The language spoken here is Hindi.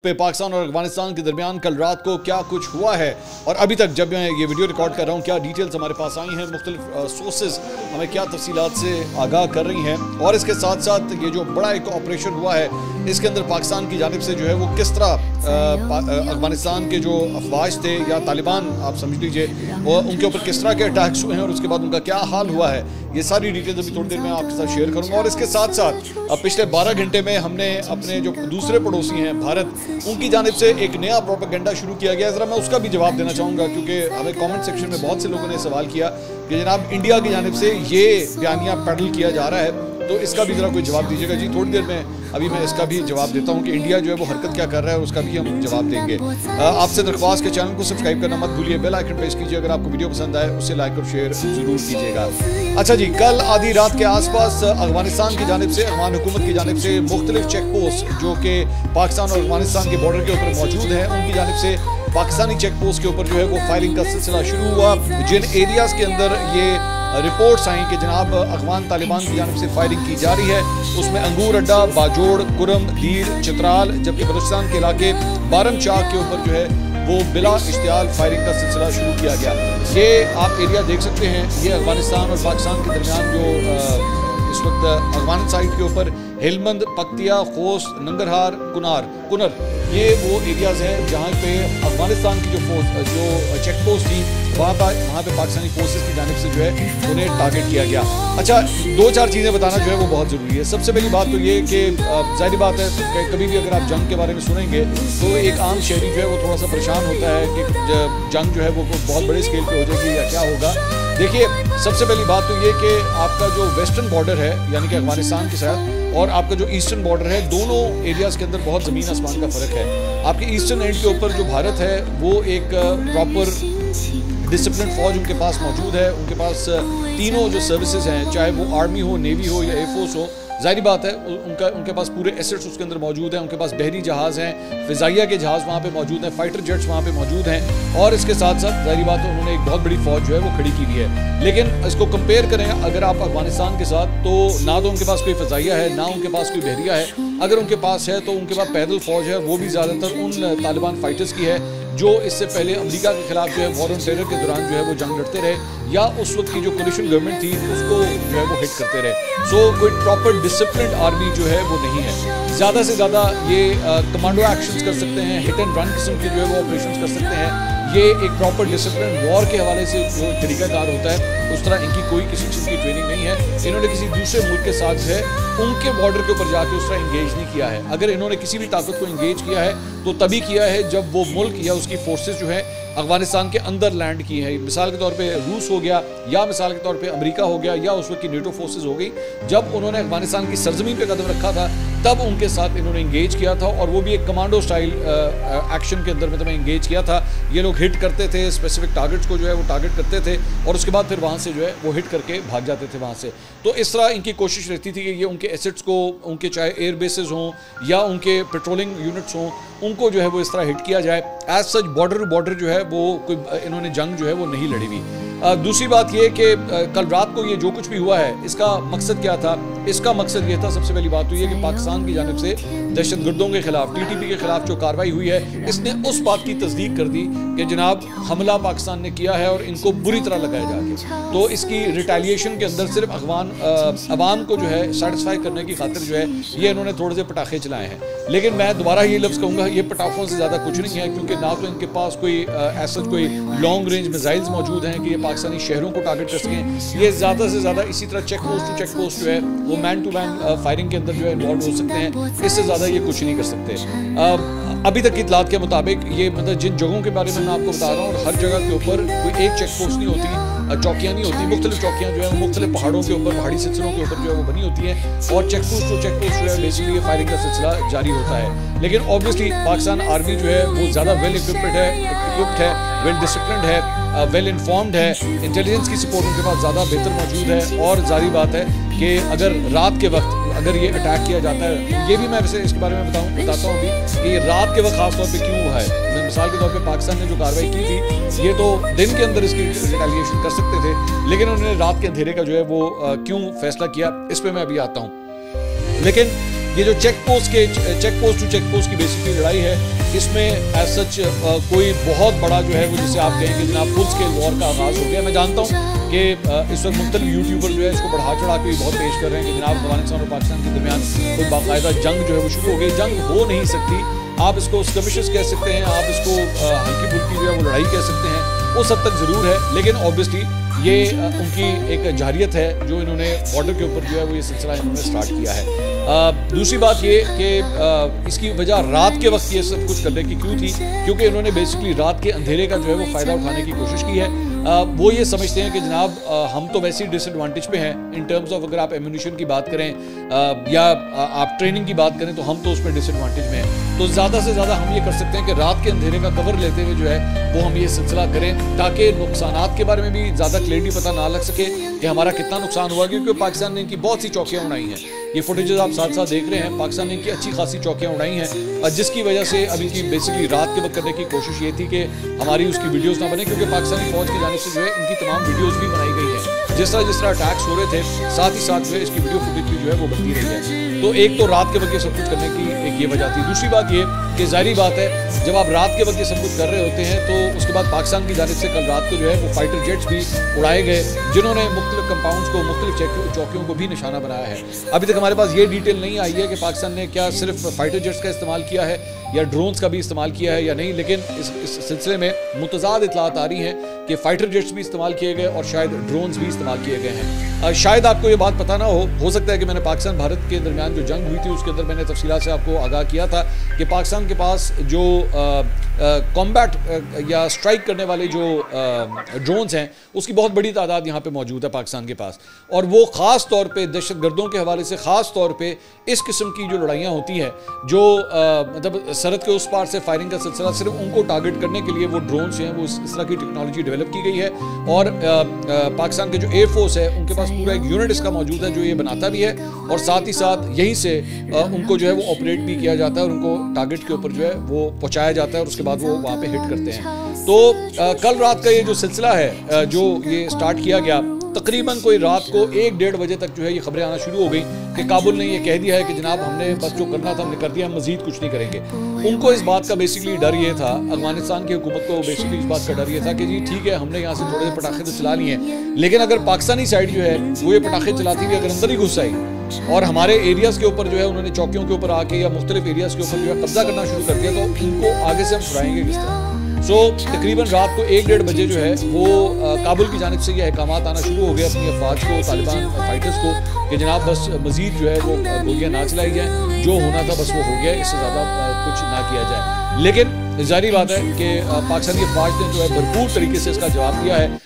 पे पाकिस्तान और अफगानिस्तान के दरमियान कल रात को क्या कुछ हुआ है और अभी तक जब मैं ये वीडियो रिकॉर्ड कर रहा हूँ क्या डिटेल्स हमारे पास आई हैं, मुख्तलिफ सोर्सेज हमें क्या तफसीलात से आगाह कर रही हैं और इसके साथ साथ ये जो बड़ा एक ऑपरेशन हुआ है इसके अंदर पाकिस्तान की जानिब से जो है वो किस तरह अफगानिस्तान के जो अफवाज थे या तालिबान आप समझ लीजिए वो उनके ऊपर किस तरह के अटैक्स हुए हैं और उसके बाद उनका क्या हाल हुआ है, ये सारी डिटेल्स अभी थोड़ी देर में आपके साथ शेयर करूंगा। और इसके साथ साथ पिछले 12 घंटे में हमने अपने जो दूसरे पड़ोसी हैं भारत, उनकी जानिब से एक नया प्रोपेगेंडा शुरू किया गया, ज़रा मैं उसका भी जवाब देना चाहूँगा क्योंकि हमें कमेंट सेक्शन में बहुत से लोगों ने सवाल किया कि जनाब इंडिया की जानिब से ये बयानिया पेडल किया जा रहा है, तो इसका भी ज़रा कोई जवाब दीजिएगा। जी थोड़ी देर में अभी मैं इसका भी जवाब देता हूँ कि इंडिया जो है वो हरकत क्या कर रहा है और उसका भी हम जवाब देंगे। आपसे दरख्वास्त के चैनल को सब्सक्राइब करना मत भूलिए, बेल आइकन प्रेस कीजिए, अगर आपको वीडियो पसंद आए उसे लाइक और शेयर जरूर कीजिएगा। अच्छा जी, कल आधी रात के आसपास अफगानिस्तान की जानिब से, अफगान हुकूमत की जानिब से मुख्तलिफ चेक पोस्ट जो कि पाकिस्तान और अफगानिस्तान के बॉर्डर के ऊपर मौजूद हैं, उनकी जानिब से पाकिस्तानी चेक पोस्ट के ऊपर जो है वो फायरिंग का सिलसिला शुरू हुआ। जिन एरियाज़ के अंदर ये रिपोर्ट्स आई कि जनाब अफगान तालिबान की जानिब से फायरिंग की जा रही है उसमें अंगूर अड्डा, बाजोड़, कुरम, दीर, चित्राल, जबकि बलूचिस्तान के इलाके बारम चाक के ऊपर जो है वो बिला इश्तियाल फायरिंग का सिलसिला शुरू किया गया। ये आप एरिया देख सकते हैं, ये अफगानिस्तान और पाकिस्तान के दरमियान जो इस वक्त अफगान साइड के ऊपर हेलमंद, पक्तिया, खोस, नंगरहार, कुनर ये वो एरियाज़ हैं जहाँ पे अफगानिस्तान की जो चेक पोस्ट थी वहाँ पे पाकिस्तानी फोर्सेस की जानिब से जो है उन्हें टारगेट किया गया। अच्छा, दो चार चीज़ें बताना जो है वो बहुत ज़रूरी है। सबसे पहली बात तो ये कि जाहिर बात है कि कभी भी अगर आप जंग के बारे में सुनेंगे तो एक आम शहरी जो है वो थोड़ा सा परेशान होता है कि जंग जो है वो बहुत बड़े स्केल पर हो जाएगी या क्या होगा। देखिए, सबसे पहली बात तो ये कि आपका जो वेस्टर्न बॉर्डर है यानी कि अफगानिस्तान के साथ और आपका जो ईस्टर्न बॉर्डर है, दोनों एरियाज़ के अंदर बहुत ज़मीन आसमान का फ़र्क है। आपके ईस्टर्न एंड के ऊपर जो भारत है वो एक प्रॉपर डिसिप्लिन फौज उनके पास मौजूद है, उनके पास तीनों जो सर्विसेज हैं, चाहे वो आर्मी हो, नेवी हो या एयरफोर्स हो, जाहिर बात है उनके पास पूरे एसेट्स उसके अंदर मौजूद हैं। उनके पास बहरी जहाज़ हैं, फ़िज़ाइया के जहाज़ वहाँ पे मौजूद हैं, फाइटर जेट्स वहाँ पे मौजूद हैं और इसके साथ साथ जाहिर बात है उन्होंने एक बहुत बड़ी फ़ौज जो है वो खड़ी की हुई है। लेकिन इसको कंपेयर करें अगर आप अफगानिस्तान के साथ, तो ना तो उनके पास कोई फ़िज़ाइया है, ना उनके पास कोई बहरिया है। अगर उनके पास है तो उनके पास पैदल फ़ौज है, वो भी ज़्यादातर उन तालिबान फाइटर्स की है जो इससे पहले अमेरिका के खिलाफ जो है वॉर ऑन टेरर के दौरान जो है वो जंग लड़ते रहे या उस वक्त की जो कोलिशन गवर्नमेंट थी उसको जो है वो हिट करते रहे। सो कोई प्रॉपर डिसिप्लिन आर्मी जो है वो नहीं है। ज़्यादा से ज़्यादा ये कमांडो एक्शंस कर सकते हैं, हिट एंड रन किस्म के जो है वो ऑपरेशंस कर सकते हैं। ये एक प्रॉपर डिसिप्लिन वॉर के हवाले से जो तरीकाकार होता है उस तरह इनकी कोई किसी किस्म की ट्रेनिंग नहीं है। इन्होंने किसी दूसरे मुल्क के साथ जो है उनके बॉर्डर के ऊपर जाके उस तरह इंगेज नहीं किया है। अगर इन्होंने किसी भी ताकत को इंगेज किया है तो तभी किया है जब वो मुल्क या उसकी फोर्सेस जो है अफगानिस्तान के अंदर लैंड की है। मिसाल के तौर पे रूस हो गया या मिसाल के तौर पे अमेरिका हो गया या उस वक्त की नेटो फोर्सेस हो गई। जब उन्होंने अफगानिस्तान की सरजमीन पे कदम रखा था तब उनके साथ इन्होंने इंगेज किया था और वो भी एक कमांडो स्टाइल एक्शन के अंदर में इंगेज किया था। ये लोग हिट करते थे, स्पेसिफिक टारगेट्स को जो है वो टारगेट करते थे और उसके बाद फिर वहाँ से जो है वो हिट करके भाग जाते थे वहाँ से। तो इस तरह इनकी कोशिश रहती थी कि ये उनके एसेट्स को, उनके चाहे एयर बेसेस हों या उनके पेट्रोलिंग यूनिट्स हों, उनको जो है वो इस तरह हिट किया जाए। As such border to border जो है वो कोई इन्होंने जंग जो है वो नहीं लड़ी हुई। दूसरी बात ये कि कल रात को ये जो कुछ भी हुआ है इसका मकसद क्या था? इसका मकसद ये था, सबसे पहली बात तो ये कि पाकिस्तान की जानिब से दहशतगर्दों के खिलाफ, TTP के खिलाफ जो कार्रवाई हुई है इसने उस बात की तस्दीक कर दी कि जनाब हमला पाकिस्तान ने किया है और इनको बुरी तरह लगाया जाके। तो इसकी रिटेलिएशन के अंदर सिर्फ अवाम को जो है सेटिस्फाई करने की खातिर जो है ये इन्होंने थोड़े से पटाखे चलाए हैं। लेकिन मैं दोबारा ये लफ्ज़ कहूँगा, ये पटाखों से ज़्यादा कुछ नहीं है क्योंकि ना तो इनके पास कोई ऐसा कोई लॉन्ग रेंज मिसाइल्स मौजूद हैं कि ये पाकिस्तानी शहरों को टारगेट कर सकें। ये ज़्यादा से ज़्यादा इसी तरह check post to check post जो है वो मैन टू मैन फायरिंग के अंदर जो है इन्वॉल्व हो सकते हैं। इससे ज़्यादा ये कुछ नहीं कर सकते। अभी तक की इतलात के मुताबिक ये मतलब जिन जगहों के बारे में मैं आपको बता रहा हूँ, हर जगह के ऊपर कोई एक चेक पोस्ट नहीं होती, चौकियाँ नहीं होती, मुख्तलिफ चौकियाँ जो है मुख्तलिफ पहाड़ों के ऊपर, पहाड़ी सिलसिलों के ऊपर जो है वो बनी होती हैं और check post to check post जो है बेसिकली ये फायरिंग का सिलसिला जारी होता है। लेकिन ऑब्वियसली पाकिस्तान आर्मी जो है वो ज़्यादा वेल इक्विप्ड है, वेल डिसिप्लिन्ड है, वेल इन्फॉर्म्ड है, इंटेलिजेंस की सपोर्ट उनके पास ज़्यादा बेहतर मौजूद है। और जारी बात है कि अगर रात के वक्त अगर ये अटैक किया जाता है, ये भी मैं वैसे इसके बारे में बताता हूँ अभी कि ये रात के वक्त खासतौर पे क्यों हुआ है। मैं मिसाल के तौर पे पाकिस्तान ने जो कार्रवाई की थी ये तो दिन के अंदर इसकी रिटेलिएशन कर सकते थे, लेकिन उन्होंने रात के अंधेरे का जो है वो क्यों फैसला किया, इस पर मैं अभी आता हूँ। लेकिन ये जो check post to check post की बेसिकली लड़ाई है, इसमें एज सच कोई बहुत बड़ा जो है वो जिसे आप कहेंगे जनाब फुल स्केल वॉर का आगाज हो गया। मैं जानता हूँ कि इस वक्त मुख्तलिफ यूट्यूबर जो है इसको बढ़ा चढ़ा के बहुत पेश कर रहे हैं कि जनाब अफगानिस्तान और पाकिस्तान के दरमियान कोई बाकायदा जंग जो है वो शुरू हो गई। जंग हो नहीं सकती, आप इसको स्कमिशेस कह सकते हैं, आप इसको हल्की फुल्की जो है वो लड़ाई कह सकते हैं, उस हद तक ज़रूर है, लेकिन ऑब्वियसली ये उनकी एक जारियत है जो इन्होंने बॉर्डर के ऊपर जो है वो ये सिलसिला इन्होंने स्टार्ट किया है। दूसरी बात ये कि इसकी वजह रात के वक्त ये सब कुछ करने की क्यों थी, क्योंकि इन्होंने बेसिकली रात के अंधेरे का जो है वो फ़ायदा उठाने की कोशिश की है। वो ये समझते हैं कि जनाब हम तो वैसे ही डिसएडवांटेज पे हैं इन टर्म्स ऑफ, अगर आप एम्यूनिशन की बात करें या आप ट्रेनिंग की बात करें तो हम तो उस पर डिसएडवांटेज में हैं। तो ज़्यादा से ज़्यादा हम ये कर सकते हैं कि रात के अंधेरे का कवर लेते हुए जो है वो हम ये सिलसिला करें, ताकि नुकसानात के बारे में भी ज़्यादा क्लियरिटी पता ना लग सके कि हमारा कितना नुकसान हुआ, क्योंकि पाकिस्तान ने इनकी बहुत सी चौकियाँ उड़ाई हैं। ये फुटेजेस आप साथ साथ देख रहे हैं, पाकिस्तान ने इनकी अच्छी खासी चौकियाँ उड़ाई हैं, जिसकी वजह से अब इनकी बेसिकली रात के वक्त करने की कोशिश ये थी कि हमारी उसकी वीडियोस ना बने, क्योंकि पाकिस्तानी फौज की जानिब से जो है इनकी तमाम वीडियोस भी बनाई गई है। जिस तरह अटैक्स हो रहे थे, साथ ही साथ जो है इसकी वीडियो फुटेज भी जो है वो बनती रही है। तो एक तो रात के वक्त ये सब कुछ करने की एक ये वजह थी। दूसरी बात ये कि जाहिर बात है जब आप रात के वक्त ये सब कुछ कर रहे होते हैं तो उसके बाद पाकिस्तान की जानिब से कल रात को जो है वो फाइटर जेट्स भी उड़ाए गए, जिन्होंने मुख्तलिफ कंपाउंड्स को, मुख्तलिफ चौकियों को भी निशाना बनाया है। अभी तक हमारे पास ये डिटेल नहीं आई है कि पाकिस्तान ने क्या सिर्फ फाइटर जेट्स का इस्तेमाल किया है या ड्रोन्स का भी इस्तेमाल किया है या नहीं, लेकिन इस सिलसिले में मुतज़ाद इतलात आ रही हैं कि फाइटर जेट्स भी इस्तेमाल किए गए और शायद ड्रोन्स भी इस्तेमाल किए गए हैं। शायद आपको ये बात पता ना हो सकता है कि मैंने पाकिस्तान भारत के दरमियान जो जंग हुई थी उसके अंदर मैंने तफसीलात से आपको आगाह किया था कि पाकिस्तान के पास जो कॉम्बैट या स्ट्राइक करने वाले जो ड्रोन्स हैं उसकी बहुत बड़ी तादाद यहाँ पे मौजूद है पाकिस्तान के पास, और वो ख़ास तौर पे दहशतगर्दों के हवाले से ख़ास तौर पे इस किस्म की जो लड़ाइयाँ होती हैं जो मतलब सरहद के उस पार से फायरिंग का सिलसिला, सिर्फ उनको टारगेट करने के लिए वो ड्रोन्स हैं, वो इस तरह की टेक्नोलॉजी डेवलप की गई है। और पाकिस्तान के जो एयरफोर्स है उनके पास पूरा एक यूनिट इसका मौजूद है जो ये बनाता भी है, और साथ ही साथ यहीं से उनको जो है वो ऑपरेट भी किया जाता है और उनको टारगेट के ऊपर जो है वो पहुँचाया जाता है और उसके बाद वो वहाँ पे हिट करते हैं। तो कल रात का ये जो सिलसिला है जो ये स्टार्ट किया गया, तकरीबन कोई रात को 1-1:30 बजे तक जो है ये खबरें आना शुरू हो गई कि काबुल ने ये कह दिया है कि जनाब हमने बस जो करना था हमने कर दिया, हम मजीद कुछ नहीं करेंगे। उनको इस बात का बेसिकली डर ये था, अफगानिस्तान की हुकूमत को बेसिकली इस बात का डर ये था कि जी ठीक है हमने यहाँ से थोड़े से पटाखे तो चला लिए हैं, लेकिन अगर पाकिस्तानी साइड जो है वो ये पटाखे चलाती हुई अगर अंदर ही घुस आई और हमारे एरियाज़ के ऊपर जो है उन्होंने चौकियों के ऊपर आके या मुख्तलिफ एरियाज़ के ऊपर जो है कब्जा करना शुरू कर दिया, तो इनको आगे से हम छुड़ाएंगे किस तरह। तकरीबन रात को 1-1:30 बजे जो है वो काबुल की जानिब से ये अहकामात आना शुरू हो गए अपनी अफवाज को, तालिबान फाइटर्स को, कि जनाब बस मजीद जो है वो गोलियाँ ना चलाई जाएँ, जो होना था बस वो हो गया, इससे ज़्यादा कुछ ना किया जाए। लेकिन जाहिर बात है कि पाकिस्तानी अफवाज ने जो है भरपूर तरीके से इसका जवाब दिया है।